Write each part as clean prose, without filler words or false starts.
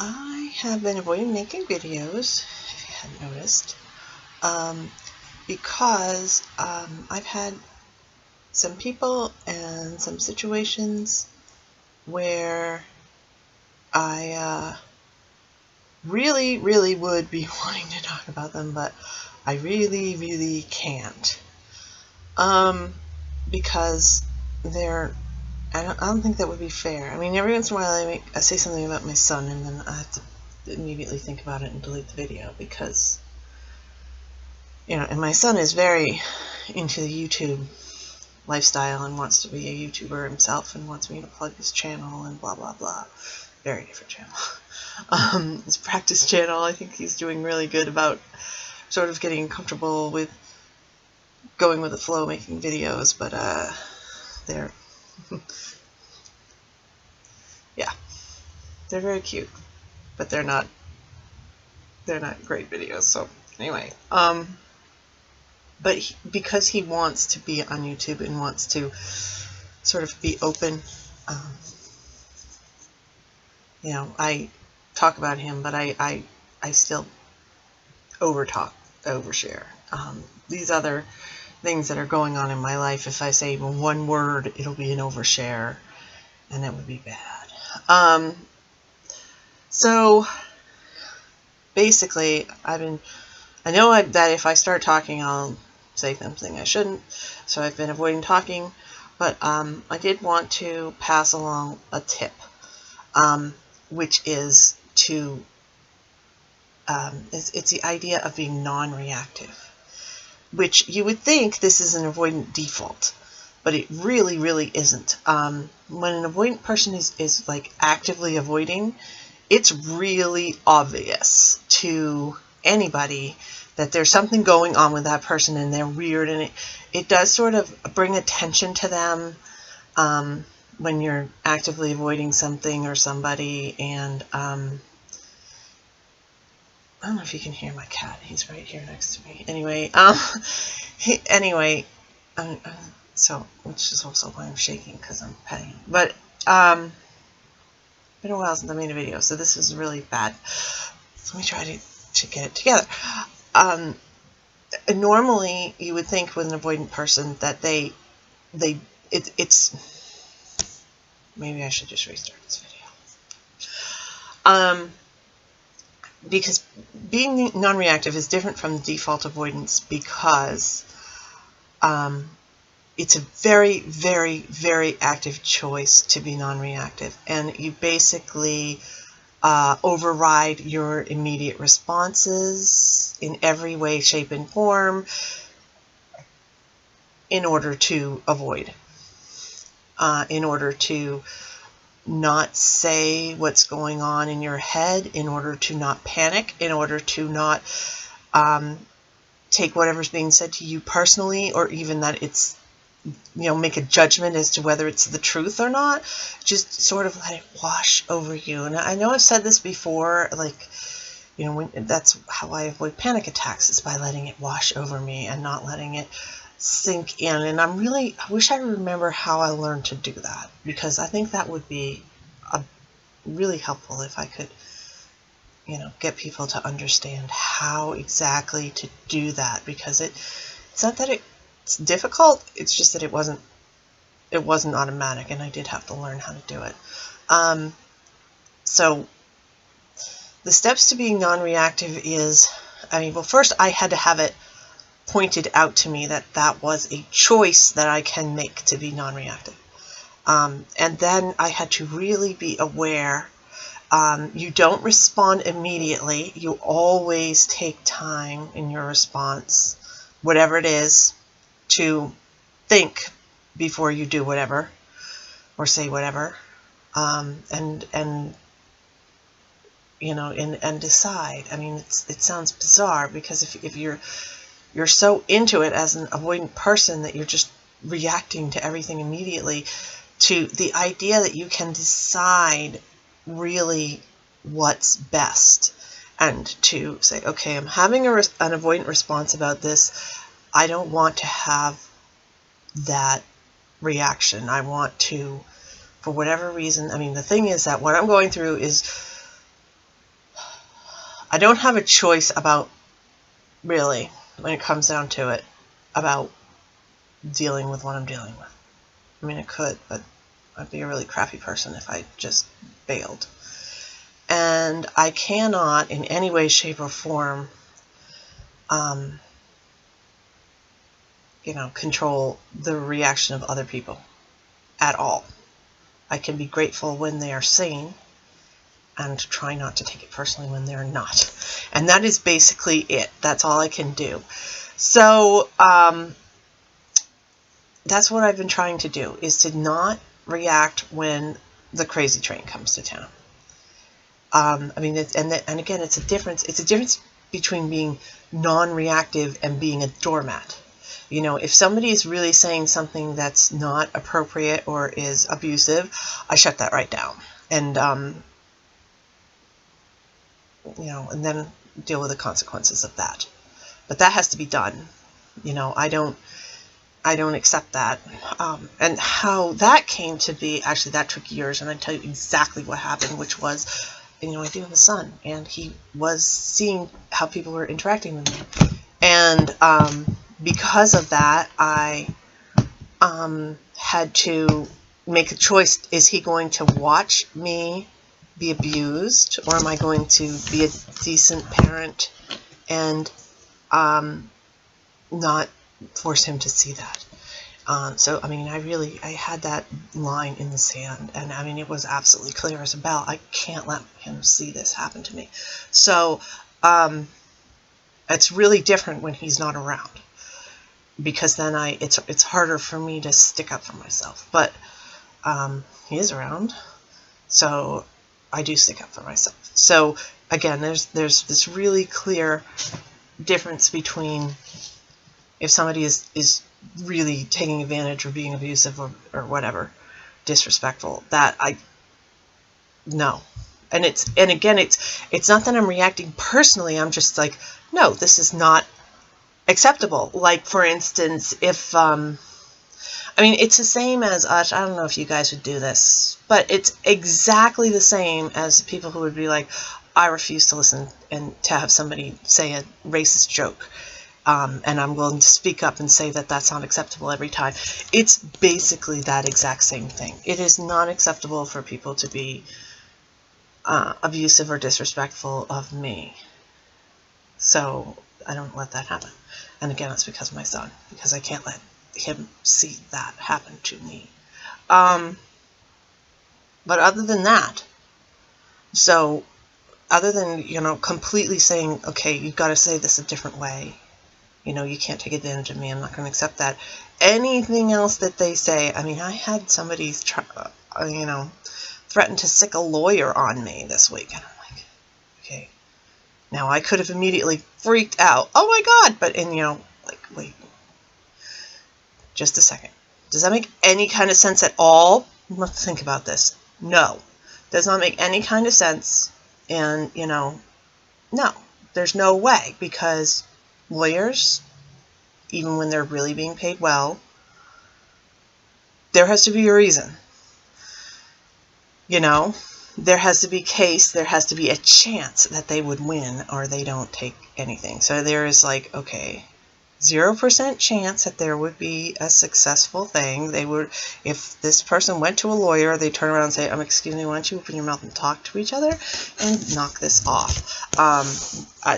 I have been avoiding making videos, if you hadn't noticed, because I've had some people and some situations where I really, really would be wanting to talk about them, but I really, really can't. Because I don't think that would be fair. I mean, every once in a while I say something about my son, and then I have to immediately think about it and delete the video because, and my son is very into the YouTube lifestyle and wants to be a YouTuber himself and wants me to plug his channel and blah, blah, blah. Very different channel. His practice channel, I think he's doing really good about sort of getting comfortable with going with the flow, making videos, but they're yeah, they're very cute, but they're not great videos. So anyway, but because he wants to be on YouTube and wants to sort of be open, I talk about him, but I still overshare. These other things that are going on in my life, if I say even one word, it'll be an overshare, and that would be bad. So basically, I know that if I start talking, I'll say something I shouldn't, so I've been avoiding talking, but I did want to pass along a tip, which is to, it's the idea of being non-reactive, which you would think this is an avoidant default, but it really, really isn't. When an avoidant person is like actively avoiding, it's really obvious to anybody that there's something going on with that person and they're weird, and it does sort of bring attention to them when you're actively avoiding something or somebody. And I don't know if you can hear my cat. He's right here next to me. Anyway, so, which is also why I'm shaking, because I'm petting him. But been a while since I made a video, so this is really bad. So let me try to get it together. Normally, you would think with an avoidant person that it's. Maybe I should just restart this video. Because being non-reactive is different from the default avoidance, because it's a very, very, very active choice to be non-reactive, and you basically override your immediate responses in every way, shape, and form in order to avoid, in order to not say what's going on in your head, in order to not panic, in order to not take whatever's being said to you personally, or even that it's, make a judgment as to whether it's the truth or not. Just sort of let it wash over you. And I know I've said this before, like, that's how I avoid panic attacks, is by letting it wash over me and not letting it sink in. And I wish I remember how I learned to do that, because I think that would be really helpful if I could, get people to understand how exactly to do that, because it's not that it's difficult, it's just that it wasn't automatic, and I did have to learn how to do it. So the steps to being non-reactive is, well, first I had to have it pointed out to me that that was a choice that I can make to be non-reactive. And then I had to really be aware. You don't respond immediately. You always take time in your response, whatever it is, to think before you do whatever or say whatever, and decide. I mean, it sounds bizarre, because if you're so into it as an avoidant person that you're just reacting to everything immediately, to the idea that you can decide really what's best, and to say, okay, I'm having an avoidant response about this. I don't want to have that reaction. I want to, for whatever reason, the thing is that what I'm going through is I don't have a choice about, really, when it comes down to it, about dealing with what I'm dealing with. I mean, I could, but I'd be a really crappy person if I just bailed. And I cannot, in any way, shape, or form, control the reaction of other people at all. I can be grateful when they are sane and try not to take it personally when they're not. And that is basically it. That's all I can do. So that's what I've been trying to do, is to not react when the crazy train comes to town. I mean, and again, it's a difference. It's a difference between being non-reactive and being a doormat. You know, if somebody is really saying something that's not appropriate or is abusive, I shut that right down, and and then deal with the consequences of that. But that has to be done. You know, I don't accept that. And how that came to be, actually, that took years, and I tell you exactly what happened, which was, I do have a son, and he was seeing how people were interacting with me, and because of that, I had to make a choice. Is he going to watch me be abused, or am I going to be a decent parent and not force him to see that? So, I mean, I had that line in the sand, and I mean, it was absolutely clear as a bell. I can't let him see this happen to me. So, it's really different when he's not around, because then it's harder for me to stick up for myself. But he is around, so I do stick up for myself. So again, there's this really clear difference between if somebody is really taking advantage or being abusive or whatever, disrespectful, that no. And again, it's not that I'm reacting personally. I'm just like, no, this is not acceptable. Like, for instance, if I mean, it's the same as us. I don't know if you guys would do this, but it's exactly the same as people who would be like, I refuse to listen and to have somebody say a racist joke, and I'm willing to speak up and say that that's not acceptable every time. It's basically that exact same thing. It is not acceptable for people to be abusive or disrespectful of me. So I don't let that happen. And again, it's because of my son, because I can't let him see that happen to me. But other than that, so other than, completely saying, okay, you've got to say this a different way, you can't take advantage of me, I'm not going to accept that. Anything else that they say, I mean, I had somebody, threaten to sick a lawyer on me this week, and I'm like, okay. Now, I could have immediately freaked out. Oh my God! But, wait. Just a second. Does that make any kind of sense at all? Let's think about this. No. Does not make any kind of sense. And, no. There's no way, because lawyers, even when they're really being paid well, there has to be a reason. There has to be case, there has to be a chance that they would win, or they don't take anything. So there is like, okay, 0% chance that there would be a successful thing. They would, if this person went to a lawyer, they turn around and say, excuse me, why don't you open your mouth and talk to each other and knock this off?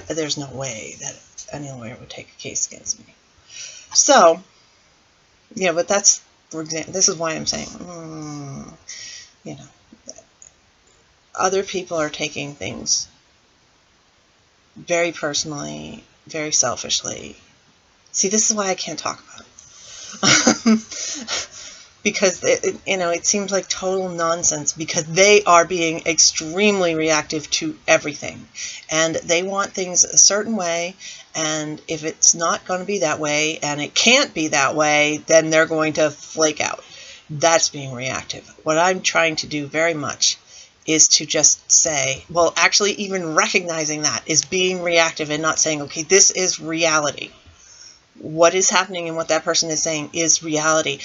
There's no way that any lawyer would take a case against me. So, but that's, for example, this is why I'm saying, other people are taking things very personally, very selfishly. See, this is why I can't talk about it. Because, it seems like total nonsense, because they are being extremely reactive to everything. And they want things a certain way, and if it's not going to be that way, and it can't be that way, then they're going to flake out. That's being reactive. What I'm trying to do very much is to just say, well, actually even recognizing that is being reactive and not saying, okay, this is reality. What is happening and what that person is saying is reality.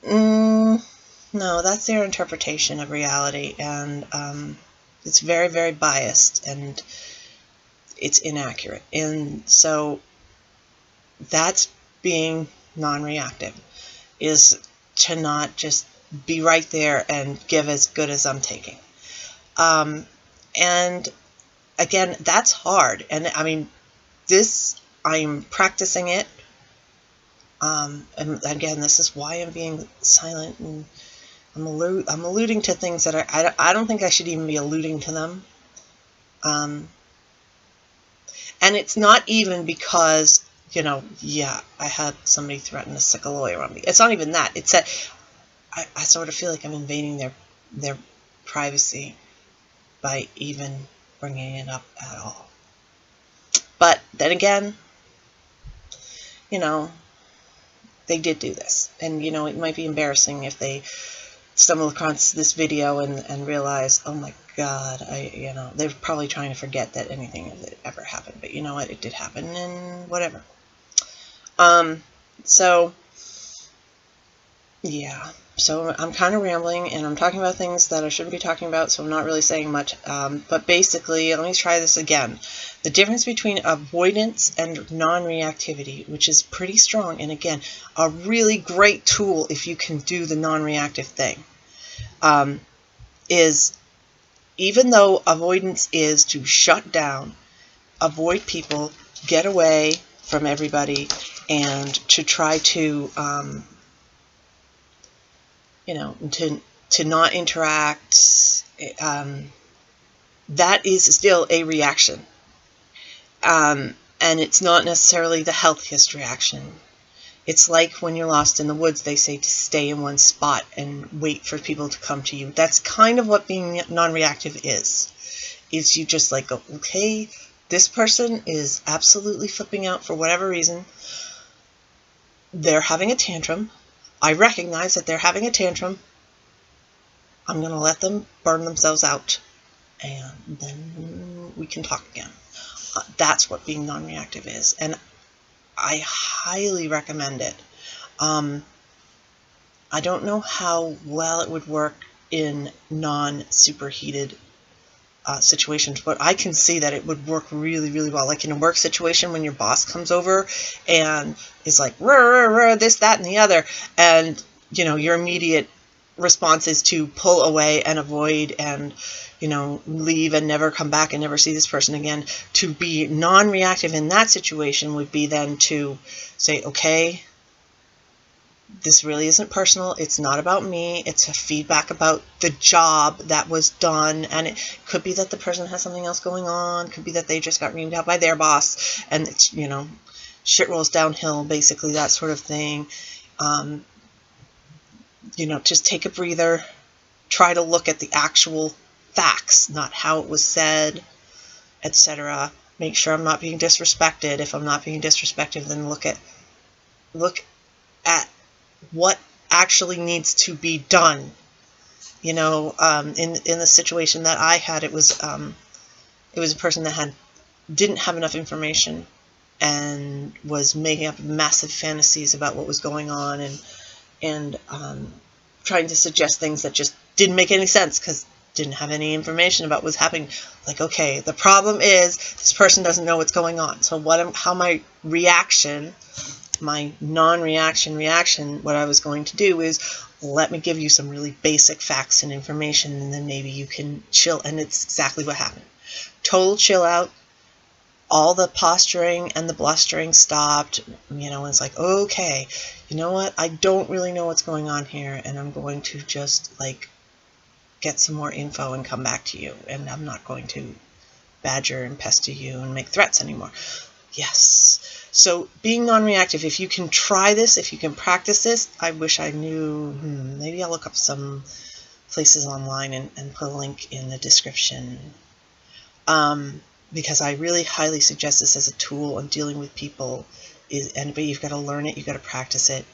No, that's their interpretation of reality, and It's very, very biased, and it's inaccurate. And so that's being non-reactive, is to not just be right there and give as good as I'm taking. And again, that's hard. And I mean, I'm practicing it. And again, this is why I'm being silent, and I'm alluding to things that I don't think I should even be alluding to them. And it's not even because, you know, yeah, I had somebody threaten to sick a lawyer on me. It's not even that. It's that I sort of feel like I'm invading their privacy by even bringing it up at all. But then again, you know, they did do this. And, you know, it might be embarrassing if they stumble across this video and realize, oh my God, you know, they're probably trying to forget that anything of it ever happened. But you know what? It did happen, and whatever. So, yeah. So I'm kind of rambling, and I'm talking about things that I shouldn't be talking about, so I'm not really saying much. But basically, let me try this again. The difference between avoidance and non-reactivity, which is pretty strong, and again, a really great tool if you can do the non-reactive thing, is even though avoidance is to shut down, avoid people, get away from everybody, and to try to you know, to not interact, that is still a reaction. And it's not necessarily the healthiest reaction. It's like when you're lost in the woods, they say to stay in one spot and wait for people to come to you. That's kind of what being non-reactive is you just like, okay, this person is absolutely flipping out for whatever reason. They're having a tantrum. I recognize that they're having a tantrum. I'm going to let them burn themselves out, and then we can talk again. That's what being non-reactive is, and I highly recommend it. I don't know how well it would work in non-superheated situations, but I can see that it would work really, really well. Like in a work situation when your boss comes over and is like, rah, rah, rah, this, that, and the other, and, you know, your immediate response is to pull away and avoid and, you know, leave and never come back and never see this person again. To be non-reactive in that situation would be then to say, okay, this really isn't personal. It's not about me. It's a feedback about the job that was done. And it could be that the person has something else going on. Could be that they just got reamed out by their boss. And it's, you know, shit rolls downhill, basically, that sort of thing. You know, just take a breather. Try to look at the actual facts, not how it was said, etc. Make sure I'm not being disrespected. If I'm not being disrespected, then look at what actually needs to be done. You know, in the situation that I had, it was a person that didn't have enough information and was making up massive fantasies about what was going on, and trying to suggest things that just didn't make any sense because didn't have any information about what was happening. Like, okay, the problem is this person doesn't know what's going on. So how my reaction, my non-reaction, what I was going to do is, let me give you some really basic facts and information, and then maybe you can chill. And it's exactly what happened. Total chill out. All the posturing and the blustering stopped. You know, it's like, okay, you know what? I don't really know what's going on here, and I'm going to just, like, get some more info and come back to you. And I'm not going to badger and pester you and make threats anymore. Yes. So being non-reactive, if you can try this, if you can practice this, I wish I knew, maybe I'll look up some places online and put a link in the description. Because I really highly suggest this as a tool in dealing with people. But you've got to learn it, you've got to practice it.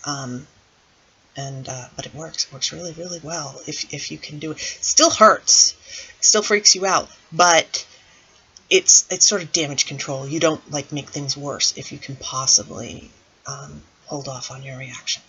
But it works. It works really, really well if you can do it. It still hurts. It still freaks you out. But it's sort of damage control. You don't, like, make things worse if you can possibly hold off on your reaction.